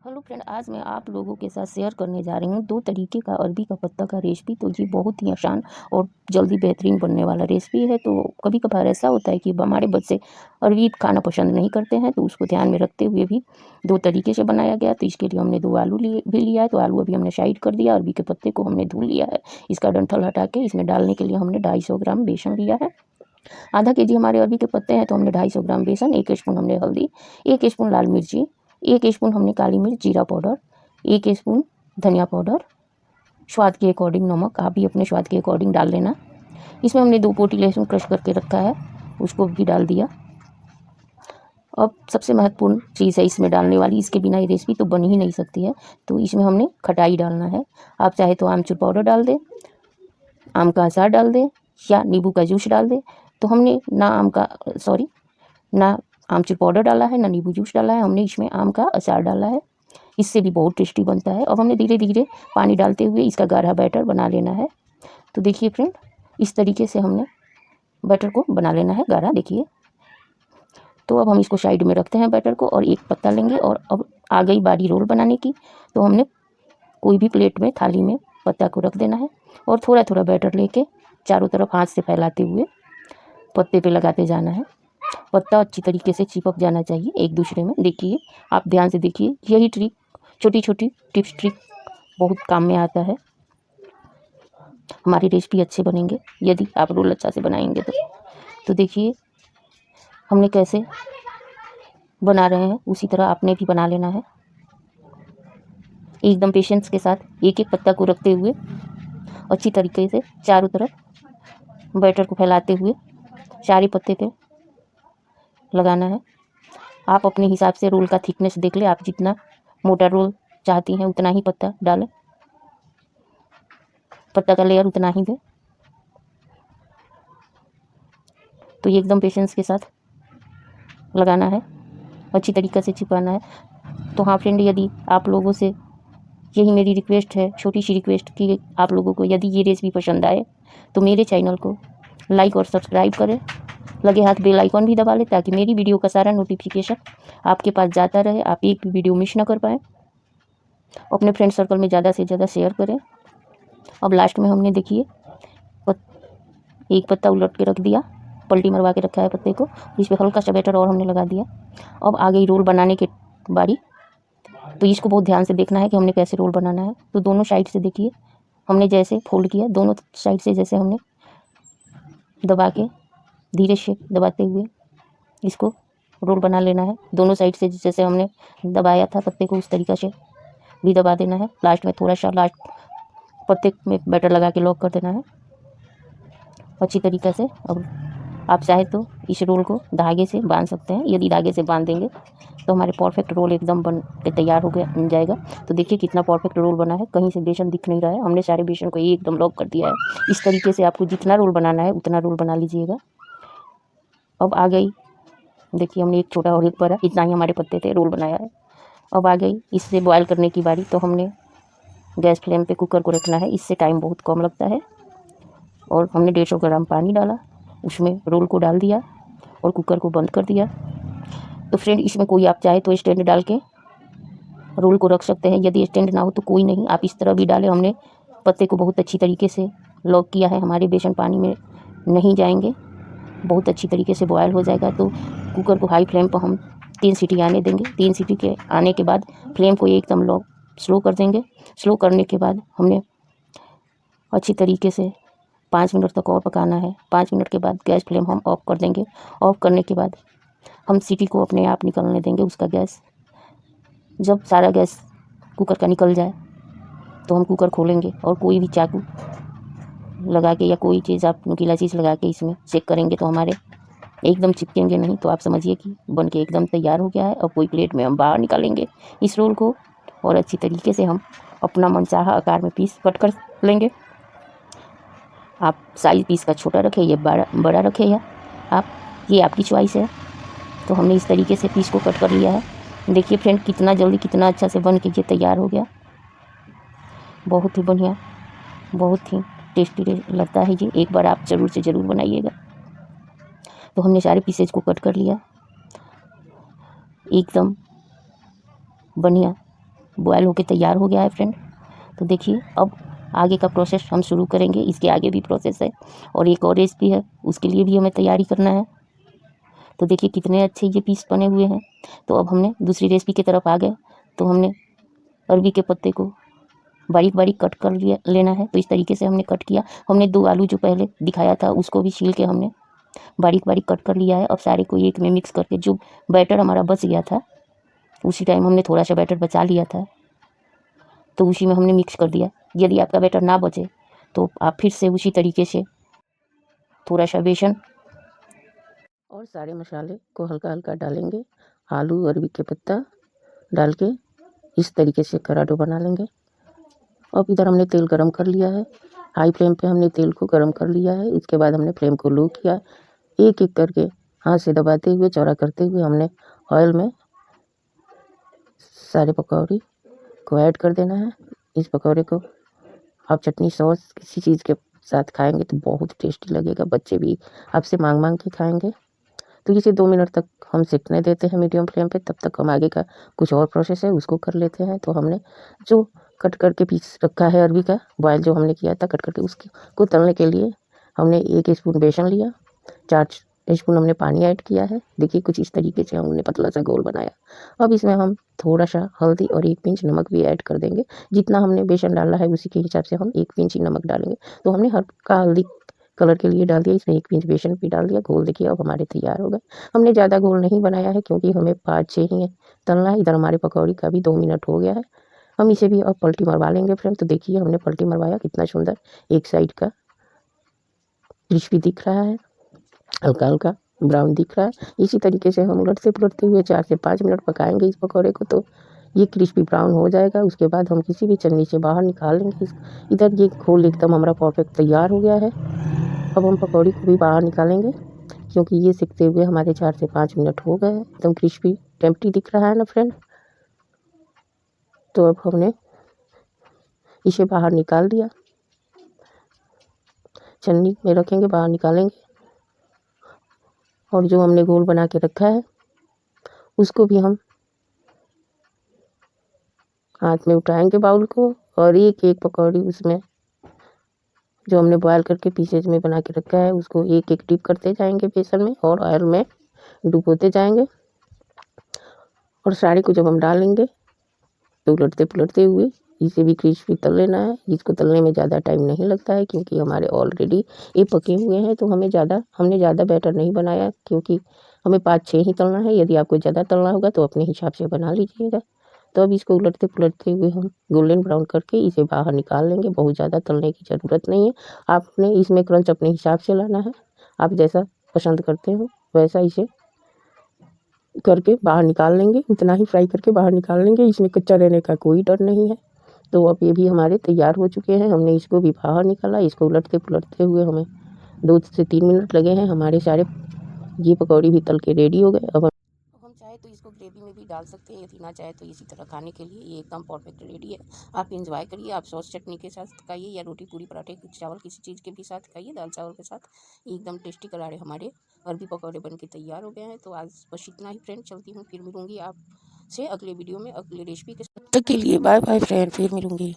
Hello friend, आज मैं आप लोगों के साथ शेयर करने जा रही हूँ 2 तरीके का अरबी का पत्ता का रेसिपी। तो ये बहुत ही आसान और जल्दी बेहतरीन बनने वाला रेसिपी है। तो कभी कभार ऐसा होता है कि हमारे बच्चे अरबी खाना पसंद नहीं करते हैं, तो उसको ध्यान में रखते हुए भी 2 तरीके से बनाया गया। तो इसके लिए हमने 2 आलू लिया है। तो आलू अभी हमने साइड कर दिया। अरबी के पत्ते को हमने धुल लिया है। इसका डंठल हटा के इसमें डालने के लिए हमने 250 ग्राम बेसन लिया है। आधा केजी हमारे अरबी के पत्ते हैं, तो हमने 250 ग्राम बेसन, 1 स्पून हमने हल्दी, 1 स्पून लाल मिर्ची, 1 स्पून हमने काली मिर्च जीरा पाउडर, 1 स्पून धनिया पाउडर, स्वाद के अकॉर्डिंग नमक, आप भी अपने स्वाद के अकॉर्डिंग डाल लेना। इसमें हमने 2 पोटी लहसुन क्रश करके रखा है, उसको भी डाल दिया। अब सबसे महत्वपूर्ण चीज़ है इसमें डालने वाली, इसके बिना ये रेसिपी तो बन ही नहीं सकती है। तो इसमें हमने खटाई डालना है। आप चाहे तो आमचूर पाउडर डाल दें, आम का अचार डाल दें या नींबू का जूस डाल दें। तो हमने ना आमचूर पाउडर डाला है, ना नींबू जूस डाला है, हमने इसमें आम का अचार डाला है। इससे भी बहुत टेस्टी बनता है। अब हमने धीरे धीरे पानी डालते हुए इसका गाढ़ा बैटर बना लेना है। तो देखिए फ्रेंड, इस तरीके से हमने बैटर को बना लेना है गाढ़ा, देखिए। तो अब हम इसको साइड में रखते हैं बैटर को, और एक पत्ता लेंगे। और अब आ गई बारी रोल बनाने की। तो हमने कोई भी प्लेट में, थाली में पत्ता को रख देना है, और थोड़ा थोड़ा बैटर लेके चारों तरफ हाथ से फैलाते हुए पत्ते पे लगाते जाना है। पत्ता अच्छी तरीके से चिपक जाना चाहिए एक दूसरे में। देखिए, आप ध्यान से देखिए, यही ट्रिक, छोटी छोटी टिप्स ट्रिक बहुत काम में आता है। हमारी रेसिपी अच्छे बनेंगे यदि आप रोल अच्छा से बनाएंगे तो देखिए हमने कैसे बना रहे हैं, उसी तरह आपने भी बना लेना है। एकदम पेशेंस के साथ एक एक पत्ता को रखते हुए अच्छी तरीके से चारों तरफ बैटर को फैलाते हुए सारे पत्ते पे लगाना है। आप अपने हिसाब से रोल का थिकनेस देख ले, आप जितना मोटा रोल चाहती हैं उतना ही पत्ता डालें, पत्ता का लेयर उतना ही दें। तो ये एकदम पेशेंस के साथ लगाना है, अच्छी तरीके से चिपकाना है। तो हाँ फ्रेंड, यदि आप लोगों से यही मेरी रिक्वेस्ट है, छोटी सी रिक्वेस्ट, कि आप लोगों को यदि ये रेसिपी पसंद आए तो मेरे चैनल को लाइक और सब्सक्राइब करें, लगे हाथ बेल आइकॉन भी दबा लें, ताकि मेरी वीडियो का सारा नोटिफिकेशन आपके पास जाता रहे, आप एक भी वीडियो मिस ना कर पाएँ। अपने फ्रेंड सर्कल में ज़्यादा से ज़्यादा शेयर करें। अब लास्ट में हमने देखिए एक पत्ता उलट के रख दिया, पलटी मरवा के रखा है पत्ते को, इस पर हल्का सा बैटर और हमने लगा दिया। अब आ गई रोल बनाने की बारी। तो इसको बहुत ध्यान से देखना है कि हमने कैसे रोल बनाना है। तो दोनों साइड से देखिए, हमने जैसे फोल्ड किया, दोनों साइड से जैसे हमने दबा के, धीरे से दबाते हुए इसको रोल बना लेना है। दोनों साइड से जैसे हमने दबाया था पत्ते को, उस तरीक़े से भी दबा देना है। लास्ट में थोड़ा सा पत्ते में बैटर लगा के लॉक कर देना है अच्छी तरीक़े से। अब आप चाहे तो इस रोल को धागे से बांध सकते हैं। यदि धागे से बांध देंगे तो हमारे परफेक्ट रोल एकदम बन के तैयार हो जाएगा। तो देखिए कितना परफेक्ट रोल बना है, कहीं से बेसन दिख नहीं रहा है। हमने सारे बेसन को एकदम लॉक कर दिया है। इस तरीके से आपको जितना रोल बनाना है उतना रोल बना लीजिएगा। अब आ गई, देखिए हमने एक छोटा और एक बड़ा, इतना ही हमारे पत्ते थे, रोल बनाया है। अब आ गई इससे बॉयल करने की बारी। तो हमने गैस फ्लेम पे कुकर को रखना है, इससे टाइम बहुत कम लगता है। और हमने 150 ग्राम पानी डाला, उसमें रोल को डाल दिया और कुकर को बंद कर दिया। तो फ्रेंड, इसमें कोई आप चाहे तो स्टैंड डाल के रोल को रख सकते हैं। यदि स्टैंड ना हो तो कोई नहीं, आप इस तरह भी डालें। हमने पत्ते को बहुत अच्छी तरीके से लॉक किया है, हमारे बेसन पानी में नहीं जाएंगे, बहुत अच्छी तरीके से बॉयल हो जाएगा। तो कुकर को हाई फ्लेम पर हम 3 सीटी आने देंगे। 3 सीटी के आने के बाद फ्लेम को एकदम स्लो कर देंगे। स्लो करने के बाद हमने अच्छी तरीके से 5 मिनट तक और पकाना है। 5 मिनट के बाद गैस फ्लेम हम ऑफ कर देंगे। ऑफ करने के बाद हम सीटी को अपने आप निकलने देंगे उसका गैस। जब सारा गैस कुकर का निकल जाए तो हम कुकर खोलेंगे, और कोई भी चाकू लगा के या कोई चीज़, आप नुकीला चीज़ लगा के इसमें चेक करेंगे तो हमारे एकदम चिपकेंगे नहीं। तो आप समझिए कि बन के एकदम तैयार हो गया है। अब कोई प्लेट में हम बाहर निकालेंगे इस रोल को, और अच्छी तरीके से हम अपना मनचाहा आकार में पीस कट कर लेंगे। आप साइज़ पीस का छोटा रखें या बड़ा रखें, या ये आपकी चॉइस है। तो हमने इस तरीके से पीस को कट कर लिया है। देखिए फ्रेंड, कितना जल्दी, कितना अच्छा से बन के ये तैयार हो गया। बहुत ही बढ़िया, बहुत ही टेस्टी लगता है ये। एक बार आप ज़रूर से ज़रूर बनाइएगा। तो हमने सारे पीसेज को कट कर लिया, एकदम बढ़िया बॉयल होके तैयार हो गया है फ्रेंड। तो देखिए अब आगे का प्रोसेस हम शुरू करेंगे। इसके आगे भी प्रोसेस है और एक और रेसिपी है, उसके लिए भी हमें तैयारी करना है। तो देखिए कितने अच्छे ये पीस बने हुए हैं। तो अब हमने दूसरी रेसिपी की तरफ आ गए। तो हमने अरबी के पत्ते को बारीक बारीक कट कर लेना है। तो इस तरीके से हमने कट किया। हमने 2 आलू जो पहले दिखाया था उसको भी छील के हमने बारीक बारीक कट कर लिया है। अब सारे को एक में मिक्स करके जो बैटर हमारा बच गया था, उसी टाइम हमने थोड़ा सा बैटर बचा लिया था, तो उसी में हमने मिक्स कर दिया। यदि आपका बैटर ना बचे तो आप फिर से उसी तरीके से थोड़ा सा बेसन और सारे मसाले को हल्का हल्का डालेंगे। आलू अरबी के पत्ता डाल के इस तरीके से करा डो बना लेंगे। अब इधर हमने तेल गरम कर लिया है। हाई फ्लेम पे हमने तेल को गरम कर लिया है। इसके बाद हमने फ्लेम को लो किया। एक एक करके हाथ से दबाते हुए चौड़ा करते हुए हमने ऑयल में सारे पकौड़ी को ऐड कर देना है। इस पकौड़े को आप चटनी सॉस किसी चीज़ के साथ खाएंगे तो बहुत टेस्टी लगेगा। बच्चे भी आपसे मांग मांग के खाएंगे। तो इसे 2 मिनट तक हम सेकने देते हैं मीडियम फ्लेम पे। तब तक हम आगे का कुछ और प्रोसेस है उसको कर लेते हैं। तो हमने जो कट करके पीस रखा है अरबी का, बॉयल जो हमने किया था कट करके, उसको तलने के लिए हमने 1 स्पून बेसन लिया, 4 स्पून हमने पानी ऐड किया है। देखिए कुछ इस तरीके से हमने पतला सा घोल बनाया। अब इसमें हम थोड़ा सा हल्दी और 1 पिंच नमक भी ऐड कर देंगे। जितना हमने बेसन डाला है उसी के हिसाब से हम 1 पिंच ही नमक डालेंगे। तो हमने हल्का हल्दी कलर के लिए डाल दिया। इसमें 1 पिंच बेसन भी डाल दिया। घोल देखिए अब हमारे तैयार हो गए। हमने ज़्यादा घोल नहीं बनाया है क्योंकि हमें 5-6 ही तलना है। इधर हमारे पकौड़ी का भी 2 मिनट हो गया है। हम इसे भी अब पलटी मरवा लेंगे फ्रेंड। तो देखिए हमने पलटी मरवाया, कितना सुंदर एक साइड का क्रिस्पी दिख रहा है, हल्का हल्का ब्राउन दिख रहा है। इसी तरीके से हम उलटते पुलटते हुए 4 से 5 मिनट पकाएंगे इस पकौड़े को। तो ये क्रिस्पी ब्राउन हो जाएगा। उसके बाद हम किसी भी छन्नी से बाहर निकाल लेंगे। इधर ये घोल एकदम हमारा परफेक्ट तैयार हो गया है। अब हम पकौड़ी को भी बाहर निकालेंगे क्योंकि ये सिकते हुए हमारे 4 से 5 मिनट हो गए। एकदम क्रिस्पी टेम्प्टी दिख रहा है ना फ्रेंड। तो अब हमने इसे बाहर निकाल दिया, छन्नी में रखेंगे, बाहर निकालेंगे। और जो हमने घोल बना के रखा है उसको भी हम हाथ में उठाएंगे बाउल को, और एक एक पकौड़ी उसमें जो हमने बॉयल करके पीसेज में बना के रखा है उसको एक एक डिप करते जाएंगे बेसन में और ऑयल में डुबोते जाएंगे। और सारे को जब हम डालेंगे तो उलटते पुलटते हुए इसे भी क्रिस्पी तल लेना है। इसको तलने में ज़्यादा टाइम नहीं लगता है क्योंकि हमारे ऑलरेडी ये पके हुए हैं। तो हमने ज़्यादा बैटर नहीं बनाया क्योंकि हमें 5-6 ही तलना है। यदि आपको ज़्यादा तलना होगा तो अपने हिसाब से बना लीजिएगा। तो अब इसको उलटते पुलटते हुए हम गोल्डन ब्राउन करके इसे बाहर निकाल लेंगे। बहुत ज़्यादा तलने की ज़रूरत नहीं है। आपने इसमें क्रंच अपने हिसाब से लाना है। आप जैसा पसंद करते हो वैसा इसे करके बाहर निकाल लेंगे। उतना ही फ्राई करके बाहर निकाल लेंगे। इसमें कच्चा रहने का कोई डर नहीं है। तो अब ये भी हमारे तैयार हो चुके हैं। हमने इसको भी बाहर निकाला। इसको उलटते पुलटते हुए हमें 2 से 3 मिनट लगे हैं। हमारे सारे ये पकौड़ी भी तल के रेडी हो गए। अब हम चाहे तो इसको ग्रेवी में भी डाल सकते हैं, यदि ना चाहे तो इसी तरह खाने के लिए ये एकदम परफेक्ट रेडी है। आप इंजॉय करिए। आप सॉस चटनी के साथ खाइए या रोटी पूरी पराठे चावल किसी चीज़ के भी साथ खाइए, दाल चावल के साथ। एकदम टेस्टी करारे हमारे अरबी पकौड़े बन के तैयार हो गए हैं। तो आज बस इतना ही फ्रेंड, चलती हूँ। फिर मिलूंगी आपसे अगले वीडियो में अगले रेसिपी के साथ। तब तक के लिए बाय बाय फ्रेंड, फिर मिलूंगी।